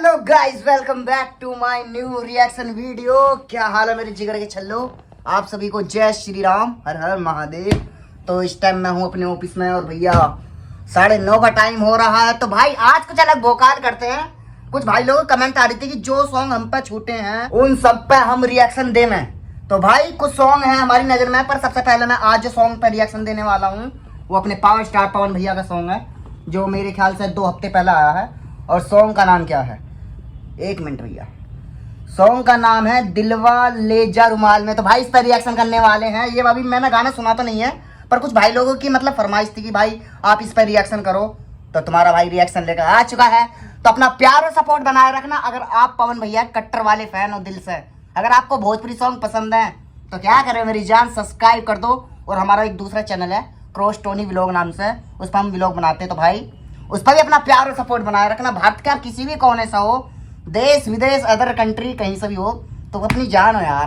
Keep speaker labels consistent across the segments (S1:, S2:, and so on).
S1: Hello guys, welcome back to my new reaction video. क्या हाल है मेरे जिगर के छल्लो। आप सभी को जय श्री राम, हर हर महादेव। तो इस टाइम मैं हूँ अपने ऑफिस में और भैया 9:30 का टाइम हो रहा है। तो भाई आज कुछ अलग भोकाल करते हैं। कुछ भाई लोगों कमेंट आ रही थी कि जो सॉन्ग हम पे छूटे हैं उन सब पे हम रिएक्शन दें। तो भाई कुछ सॉन्ग है हमारी नजर में, पर सबसे पहले मैं आज जो सॉन्ग पे रिएक्शन देने वाला हूँ वो अपने पावर स्टार पवन भैया का सॉन्ग है, जो मेरे ख्याल से 2 हफ्ते पहले आया है। और सॉन्ग का नाम क्या है, 1 मिनट भैया। सॉन्ग का नाम है दिलवा ले जा रुमाल में। तो भाई इस पर रिएक्शन करने वाले हैं। ये अभी मैंने गाना सुना तो नहीं है, पर कुछ भाई लोगों की मतलब फरमाइश थी कि भाई आप इस पर रिएक्शन करो, तो तुम्हारा भाई रिएक्शन लेकर आ चुका है। तो अपना प्यार और सपोर्ट बनाए रखना। अगर आप पवन भैया कट्टर वाले फैन हो दिल से, अगर आपको भोजपुरी सॉन्ग पसंद है तो क्या करें मेरी जान, सब्सक्राइब कर दो। और हमारा एक दूसरा चैनल है क्रॉस टोनी व्लॉग नाम से, उस पर हम व्लॉग बनाते हैं। तो भाई उस पर भी अपना प्यार और सपोर्ट बनाए रखना। भारत का किसी भी कोने से हो, देश विदेश अदर कंट्री कहीं से भी हो, तो अपनी जान हो यार।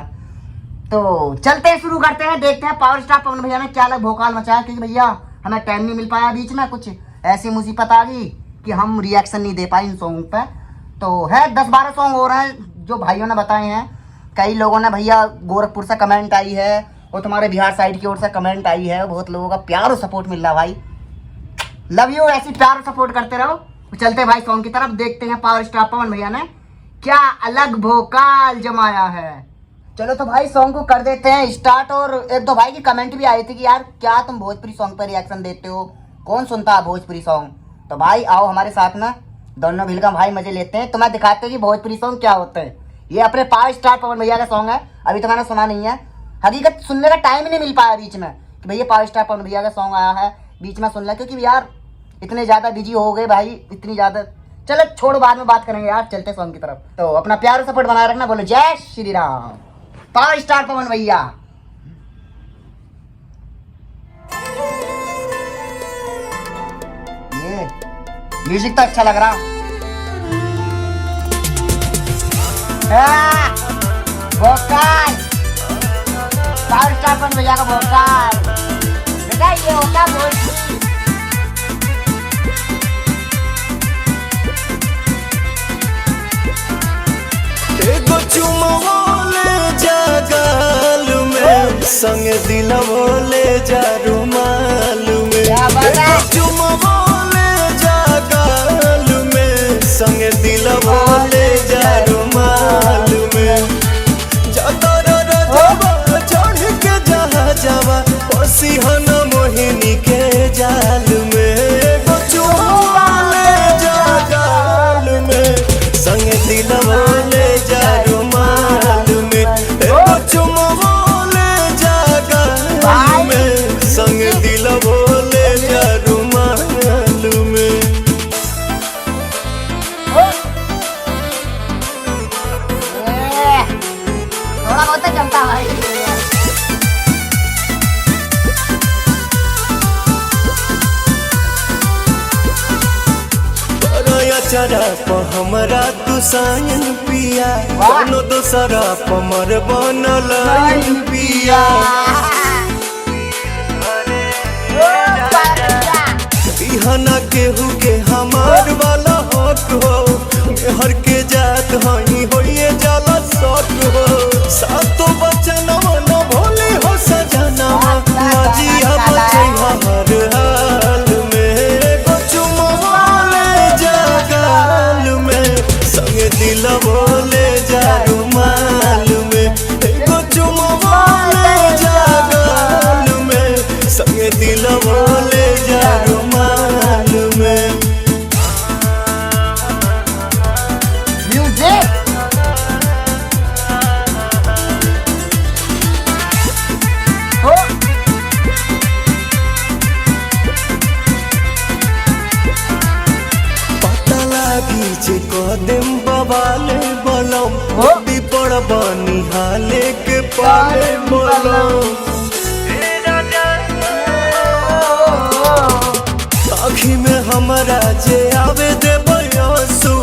S1: तो चलते हैं, शुरू करते हैं, देखते हैं पावर स्टार पवन भैया ने क्या अलग भोकाल मचाया। क्योंकि भैया हमें टाइम नहीं मिल पाया, बीच में कुछ ऐसी मुसीबत आ गई कि हम रिएक्शन नहीं दे पाए इन सॉन्ग पे। तो है 10-12 सॉन्ग हो रहे हैं जो भाइयों ने बताए हैं। कई लोगों ने भैया गोरखपुर से कमेंट आई है और तुम्हारे बिहार साइड की ओर से कमेंट आई है। बहुत लोगों का प्यार और सपोर्ट मिल रहा भाई, लव यू। ऐसी प्यार और सपोर्ट करते रहो। चलते भाई सॉन्ग की तरफ, देखते हैं पावर स्टार पवन भैया ने क्या अलग भोकाल जमाया है। चलो तो भाई सॉन्ग को कर देते हैं स्टार्ट। और 1-2 भाई की कमेंट भी आई थी कि यार क्या तुम भोजपुरी सॉन्ग पर रिएक्शन देते हो, कौन सुनता है भोजपुरी सॉन्ग। तो भाई आओ हमारे साथ में, दोनों मिलकर भाई मजे लेते हैं। तुम्हें दिखाते हैं कि भोजपुरी सॉन्ग क्या होते हैं। ये अपने पावर स्टार पवन भैया का सॉन्ग है, अभी तो मैंने सुना नहीं है। हकीकत सुनने का टाइम ही नहीं मिल पाया बीच में कि भैया पावर स्टार पवन भैया का सॉन्ग आया है, बीच में सुन लिया। क्योंकि यार इतने ज़्यादा बिजी हो गए भाई, इतनी ज़्यादा। चलो छोड़, बाद में बात करेंगे यार, चलते सॉन्ग की तरफ। तो अपना प्यार और सपोर्ट बनाए रखना। बोलो जय श्री राम, पावर स्टार पवन भैया। ये म्यूजिक तो अच्छा लग रहा है। वोकाल पावर स्टार पवन भैया का वोकाल बेटा, ये होता भोजपुरी।
S2: एगो चुमवले जा गाल में, संग दिलवले जा रुमाल में। एगो चुमवले जा गाल में, संग दिलवले जा रुमाल में। जतर रजवा चढ़ के जहा जावा, पसीहन मोहिनी के जाल में। एगो चुमवले जा गाल में, संग दिलवले चरा प हमरा तू सायन पिया, कोनो दोसरा प मर बनल पिया। बिहना केहू के हमार वाला हक हो, हर के जात हई होइए जाला शक हो। सातो बचनवा न भोली हो सजनवा, लजिया बचै हर हाल में। एगो चुमवले जा गाल में, संग दिलवले जा रुमाल में। एगो चुमवले जा गाल में, संग दिलवले जा रुमाल में।
S1: म्यूजिक
S2: पीछे कदम बवाले बलम, मोदी पर बनी हाले के पाले बलम। आँखी में हमरा जे आवे दे बयासु,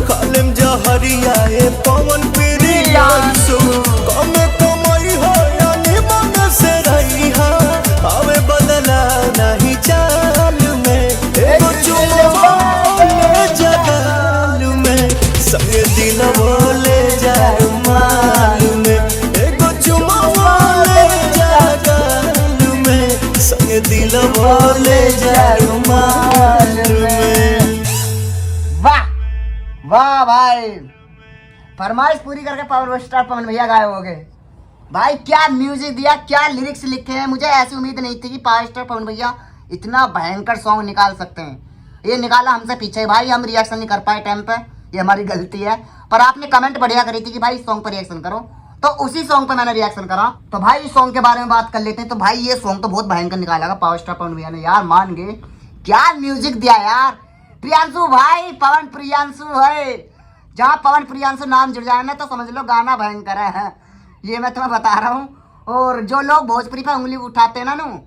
S2: कालम जहरिया ए पवन प्रियांसु। कमे कमई हो या निमन से रही हा, आवे बदला नहीं चाल में। एगो चुमवले जा गाल में, संग ले जा रुमाल में।
S1: वाह वाह भाई, फरमाइश पूरी करके पावर स्टार पवन भैया गायब हो गए। भाई क्या म्यूजिक दिया, क्या लिरिक्स लिखे हैं। मुझे ऐसी उम्मीद नहीं थी कि पावर स्टार पवन भैया इतना भयंकर सॉन्ग निकाल सकते हैं। ये निकाला हमसे पीछे भाई, हम रिएक्शन नहीं कर पाए टाइम पे, ये हमारी गलती है। पर आपने कमेंट बढ़िया करी थी कि भाई इस सॉन्ग पर रिएक्शन करो, तो उसी सॉन्ग पे मैंने रिएक्शन करा। तो भाई इस सॉन्ग के बारे में बात कर लेते हैं। तो भाई ये सॉन्ग तो बहुत भयंकर निकाला पावर स्टार पवन भैया ने यार, मान गए। क्या म्यूजिक दिया यार प्रियांशु भाई, पवन प्रियांशु है। जहाँ पवन प्रियांशु नाम जुड़ जाए ना तो समझ लो गाना भयंकर है, ये मैं तुम्हें बता रहा हूँ। और जो लोग भोजपुरी पे उंगली उठाते हैं ना,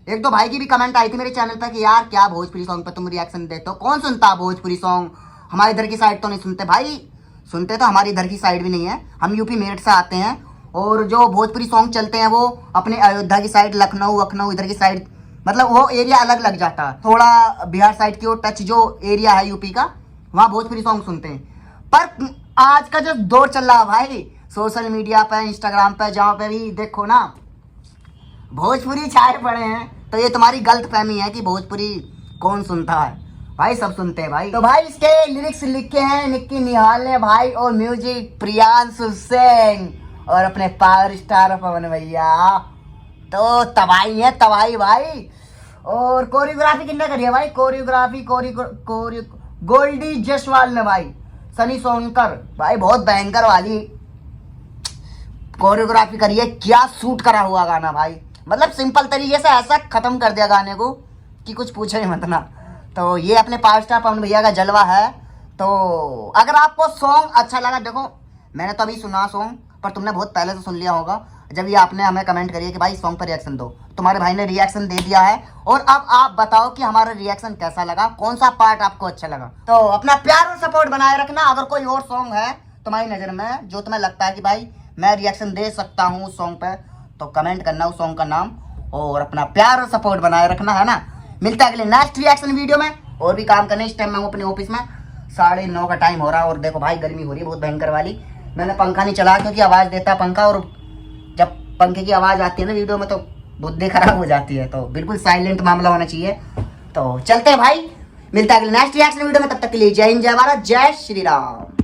S1: एक दो भाई की भी कमेंट आई थी मेरे चैनल पे कि यार क्या भोजपुरी सॉन्ग पे तुम रिएक्शन देते हो, कौन सुनता भोजपुरी सॉन्ग, हमारे इधर की साइड तो नहीं सुनते। भाई सुनते तो हमारी इधर की साइड भी नहीं है, हम यूपी मेरठ से आते हैं। और जो भोजपुरी सॉन्ग चलते हैं वो अपने अयोध्या की साइड, लखनऊ वखनऊ इधर की साइड, मतलब वो एरिया अलग लग जाता है। थोड़ा बिहार साइड की ओर टच जो एरिया है यूपी का, वहाँ भोजपुरी सॉन्ग सुनते हैं। पर आज का जो दौर चल रहा है भाई सोशल मीडिया पे, इंस्टाग्राम पे, जहाँ पे भी देखो ना भोजपुरी छाए पड़े हैं। तो ये तुम्हारी गलत फहमी है कि भोजपुरी कौन सुनता है, भाई सब सुनते हैं भाई। तो भाई इसके लिरिक्स लिखे हैं निक्की निहाल ने भाई, और म्यूजिक प्रियांशु सिंह और अपने पावर स्टार पवन भैया। तो तबाही है तबाही भाई। और कोरियोग्राफी किसने करी है भाई, कोरियोग्राफी गोल्डी जसवाल ने भाई, सनी सोनकर भाई, बहुत भयंकर वाली कोरियोग्राफी करी है। क्या शूट करा हुआ गाना भाई, मतलब सिंपल तरीके से ऐसा खत्म कर दिया गाने को कि कुछ पूछे ही मत ना। तो ये अपने पावर स्टार पवन भैया का जलवा है। तो अगर आपको सॉन्ग अच्छा लगा, देखो मैंने तो अभी सुना सॉन्ग, पर तुमने बहुत पहले से सुन लिया होगा जब ये आपने हमें कमेंट करिए कि भाई सॉन्ग पर रिएक्शन दो। तुम्हारे भाई ने रिएक्शन दे दिया है, और अब आप बताओ कि हमारा रिएक्शन कैसा लगा, कौन सा पार्ट आपको अच्छा लगा। तो अपना प्यार और सपोर्ट बनाए रखना। अगर कोई और सॉन्ग है तुम्हारी नज़र में जो तुम्हें लगता है कि भाई मैं रिएक्शन दे सकता हूँ उस सॉन्ग पे, तो कमेंट करना उस सॉन्ग का नाम, और अपना प्यार और सपोर्ट बनाए रखना, है ना। मिलता है अगले नेक्स्ट रिएक्शन वीडियो में। और भी काम करने, इस टाइम मैं हूँ अपने ऑफिस में, 9:30 का टाइम हो रहा है। और देखो भाई गर्मी हो रही है बहुत भयंकर वाली। मैंने पंखा नहीं चलाया क्योंकि आवाज़ देता है पंखा, और जब पंखे की आवाज़ आती है ना वीडियो में तो बुद्धि खराब हो जाती है। तो बिल्कुल साइलेंट मामला होना चाहिए। तो चलते हैं भाई, मिलता है अगले नेक्स्ट रिएक्शन वीडियो में। तब तक के लिए जय हिंद, जय भारत, जय श्री राम।